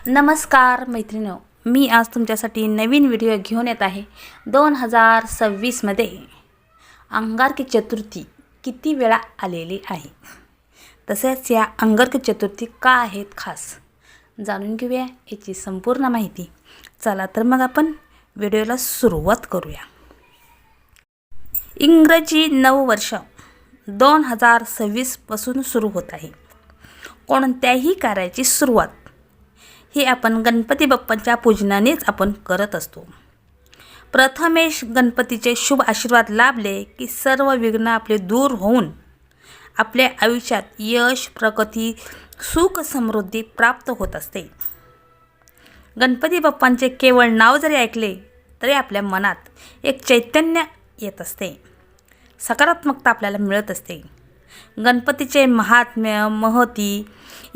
नमस्कार मैत्रिणींनो, मी आज तुमच्यासाठी नवीन व्हिडिओ घेऊन येत आहे. 2026मध्ये अंगारकी चतुर्थी किती वेळा आलेली आहे, तसेच या अंगारकी चतुर्थी का आहेत खास जाणून घेऊया याची संपूर्ण माहिती. चला तर मग आपण व्हिडिओला सुरुवात करूया. इंग्रजी नववर्ष 2026 पासून सुरू होत आहे. कोणत्याही कार्याची सुरुवात हे आपण गणपती बाप्पांच्या पूजनानेच आपण करत असतो. प्रथमेश गणपतीचे शुभ आशीर्वाद लाभले की सर्व विघ्न आपले दूर होऊन आपल्या आयुष्यात यश, प्रगती, सुख, समृद्धी प्राप्त होत असते. गणपती बाप्पांचे केवळ नाव जरी ऐकले तरी आपल्या मनात एक चैतन्य येत असते, सकारात्मकता आपल्याला मिळत असते. गणपतीचे महात्म्य, महती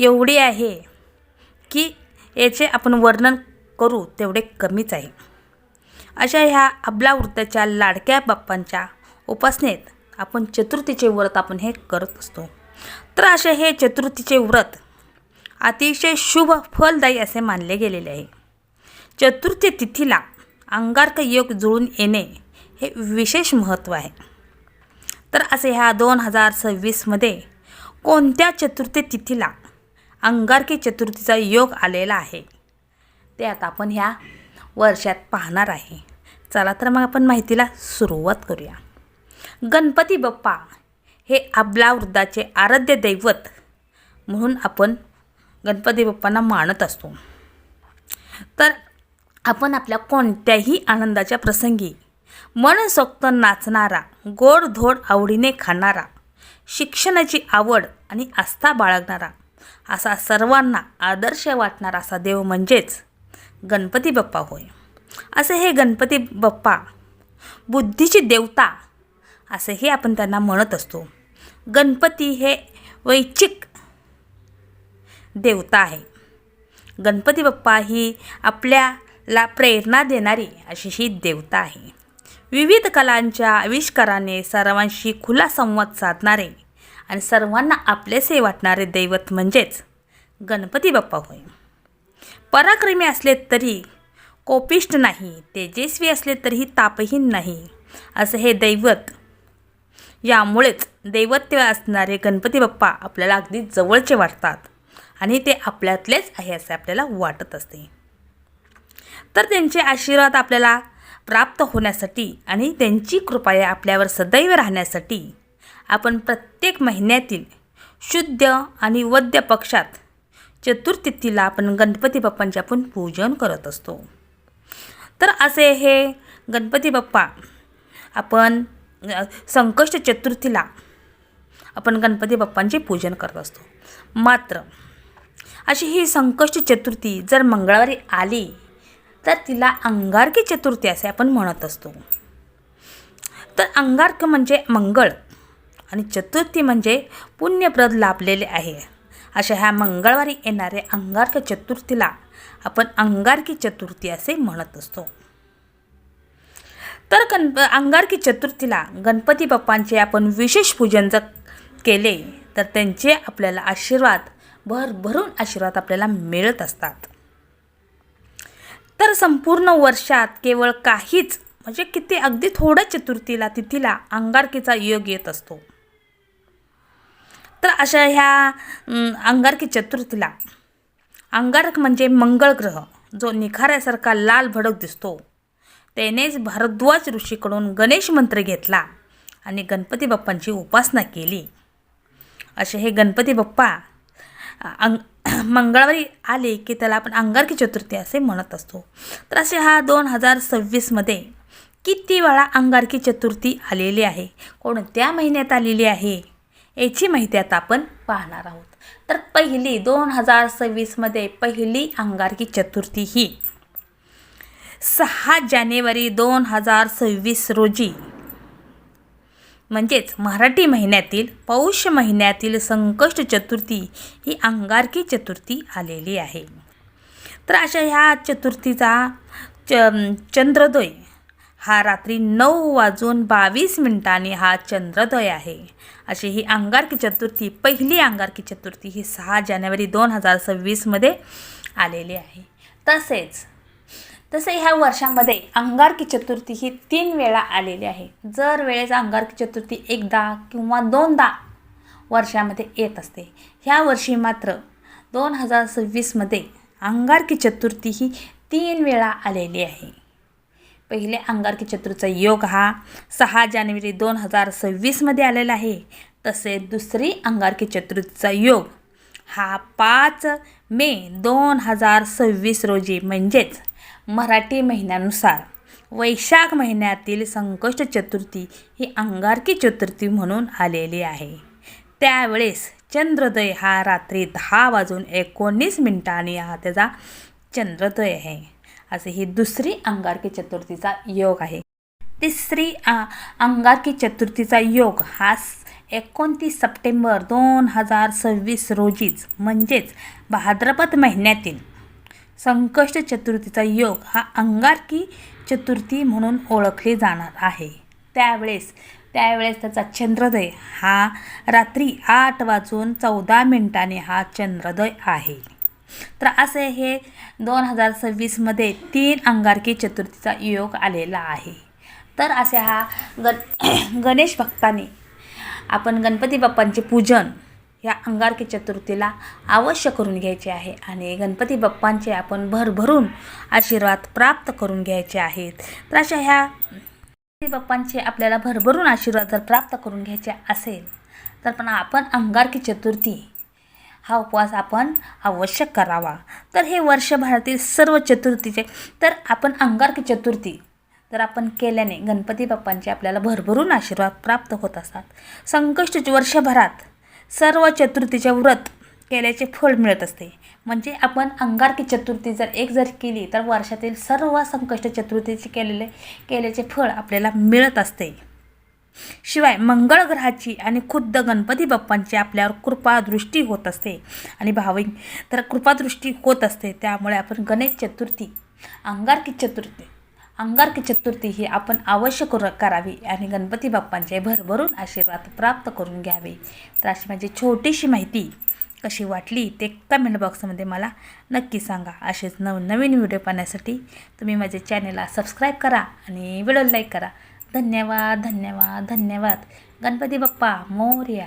एवढी आहे की याचे आपण वर्णन करू तेवढे कमीच आहे. अशा ह्या अबलावृत्ताच्या लाडक्या बाप्पांच्या उपासनेत आपण चतुर्थीचे व्रत आपण हे करत असतो. तर असे हे चतुर्थीचे व्रत अतिशय शुभ फलदायी असे मानले गेलेले आहे. चतुर्थी तिथीला अंगारक योग जुळून येणे हे विशेष महत्त्व आहे. तर असे ह्या 2026मध्ये कोणत्या चतुर्थी तिथीला अंगारकी चतुर्थीचा योग आलेला आहे ते आता आपण ह्या वर्षात पाहणार आहे. चला तर मग आपण माहितीला सुरुवात करूया. गणपती बाप्पा हे अबलावृद्धाचे आराध्य दैवत म्हणून आपण गणपती बाप्पांना मानत असतो. तर आपण आपल्या कोणत्याही आनंदाच्या प्रसंगी मनसोक्त नाचणारा, गोडधोड आवडीने खाणारा, शिक्षणाची आवड आणि आस्था बाळगणारा, असा सर्वांना आदर्श वाटणारा असा देव म्हणजेच गणपती बाप्पा होय. असे हे गणपती बाप्पा बुद्धीची देवता असेही आपण त्यांना म्हणत असतो. गणपती हे वैचिक देवता आहे. गणपती बाप्पा ही आपल्याला प्रेरणा देणारी अशी ही देवता आहे. विविध कलांच्या आविष्काराने सर्वांशी खुला संवाद साधणारे आणि सर्वांना आपलेसे वाटणारे दैवत म्हणजेच गणपती बाप्पा होय. पराक्रमी असले तरी कोपिष्ट नाही, तेजस्वी असले तरीही तापहीन नाही असं हे दैवत. यामुळेच दैवत्य असणारे गणपती बाप्पा आपल्याला अगदी जवळचे वाटतात आणि ते आपल्यातलेच आहे असे आपल्याला वाटत असते. तर त्यांचे आशीर्वाद आपल्याला प्राप्त होण्यासाठी आणि त्यांची कृपा आपल्यावर सदैव राहण्यासाठी आपण प्रत्येक महिन्यातील शुद्ध आणि वद्य पक्षात चतुर्थीला आपण गणपती बाप्पांचे आपण पूजन करत असतो. तर असे हे गणपती बाप्पा आपण संकष्ट चतुर्थीला आपण गणपती बाप्पांचे पूजन करत असतो. मात्र अशी ही संकष्ट चतुर्थी जर मंगळवारी आली तर तिला अंगारकी चतुर्थी असे आपण म्हणत असतो. तर अंगारक म्हणजे मंगळ आणि चतुर्थी म्हणजे पुण्यप्रद लाभलेले आहे. अशा ह्या मंगळवारी येणाऱ्या अंगारक चतुर्थीला आपण अंगारकी चतुर्थी असे म्हणत असतो. तर अंगारकी चतुर्थीला गणपती बाप्पांचे आपण विशेष पूजन जर केले तर त्यांचे आपल्याला आशीर्वाद भरभरून आशीर्वाद आपल्याला मिळत असतात. तर संपूर्ण वर्षात केवळ काहीच म्हणजे किती अगदी थोड्या चतुर्थीला तिथीला अंगारकीचा योग येत असतो. तर अशा ह्या अंगारकी चतुर्थीला अंगारक म्हणजे मंगळ ग्रह जो निखाऱ्यासारखा लाल भडक दिसतो त्यानेच भारद्वाज ऋषीकडून गणेश मंत्र घेतला आणि गणपती बाप्पांची उपासना केली. असे हे गणपती बाप्पा मंगळवारी आले की त्याला आपण अंगारकी चतुर्थी असे म्हणत असतो. तर असे हा 2026मध्ये किती वेळा अंगारकी चतुर्थी आलेली आहे, कोणत्या महिन्यात आलेली आहे याची माहिती आता आपण पाहणार आहोत. तर पहिली 2026मध्ये पहिली अंगारकी चतुर्थी ही 6 जानेवारी 2026 रोजी म्हणजेच मराठी महिन्यातील पौष महिन्यातील संकष्ट चतुर्थी ही अंगारकी चतुर्थी आलेली आहे. तर अशा ह्या चतुर्थीचा चंद्रोदय हा रात्री 9:22 हा चंद्रोदय आहे. अशी ही अंगारकी चतुर्थी, पहिली अंगारकी चतुर्थी ही 6 जानेवारी 2026 आलेली आहे. तसे ह्या वर्षामध्ये अंगारकी चतुर्थी ही 3 वेळा आलेली आहे. जर वेळेस अंगारकी चतुर्थी एकदा किंवा दोनदा वर्षामध्ये येत असते. ह्या वर्षी मात्र 2026 अंगारकी चतुर्थी ही 3 वेळा आलेली आहे. पहिले अंगारकी चतुर्थीचा योग हा 6 जानेवारी 2026 आलेला आहे. तसे दुसरी अंगारकी चतुर्थीचा योग हा 5 मे 2026 रोजी म्हणजेच मराठी महिन्यानुसार वैशाख महिन्यातील संकष्ट चतुर्थी ही अंगारकी चतुर्थी म्हणून आलेली आहे. त्यावेळेस चंद्रोदय हा रात्री 10:19 हा त्याचा चंद्रोदय आहे. असे ही दुसरी अंगारकी चतुर्थीचा योग आहे. तिसरी अंगारकी चतुर्थीचा योग हा 29 सप्टेंबर 2026 रोजीच म्हणजेच भाद्रपद महिन्यातील संकष्ट चतुर्थीचा योग हा अंगारकी चतुर्थी म्हणून ओळखले जाणार आहे. त्यावेळेस त्याचा चंद्रोदय हा रात्री 8:14 हा चंद्रोदय आहे. तर असे हे 2026 3 अंगारकी चतुर्थीचा योग आलेला आहे. तर असे हा गणेश भक्तांनी आपण गणपती बाप्पांचे पूजन या अंगारकी चतुर्थीला अवश्य करून घ्यायचे आहे आणि गणपती बाप्पांचे आपण भरभरून आशीर्वाद प्राप्त करून घ्यायचे आहेत. तर अशा ह्या गणपती बाप्पांचे आपल्याला भरभरून आशीर्वाद जर प्राप्त करून घ्यायचे असेल तर पण आपण अंगारकी चतुर्थी हा उपवास आपण अवश्य करावा. तर हे वर्षभरातील सर्व चतुर्थीचे तर आपण अंगारकी चतुर्थी जर आपण केल्याने गणपती बाप्पांचे आपल्याला भरभरून आशीर्वाद प्राप्त होत असतात. संकष्ट वर्षभरात सर्व चतुर्थीचे व्रत केल्याचे फळ मिळत असते. म्हणजे आपण अंगारकी चतुर्थी जर केली तर वर्षातील सर्व संकष्ट चतुर्थीचे केल्याचे फळ आपल्याला मिळत असते. शिवाय मंगळ ग्रहाची आणि खुद्द गणपती बाप्पांची आपल्यावर कृपादृष्टी होत असते आणि भाविक तर कृपादृष्टी होत असते. त्यामुळे आपण गणेश चतुर्थी अंगारकी चतुर्थी ही आपण अवश्य करावी आणि गणपती बाप्पांचे भरभरून आशीर्वाद प्राप्त करून घ्यावे. तर अशी माझी छोटीशी माहिती कशी वाटली ते कमेंट बॉक्समध्ये मला नक्की सांगा. असेच नवीन व्हिडिओ पाहण्यासाठी तुम्ही माझ्या चॅनलला सबस्क्राईब करा आणि व्हिडिओ लाईक करा. धन्यवाद. गणपती बाप्पा मोरया.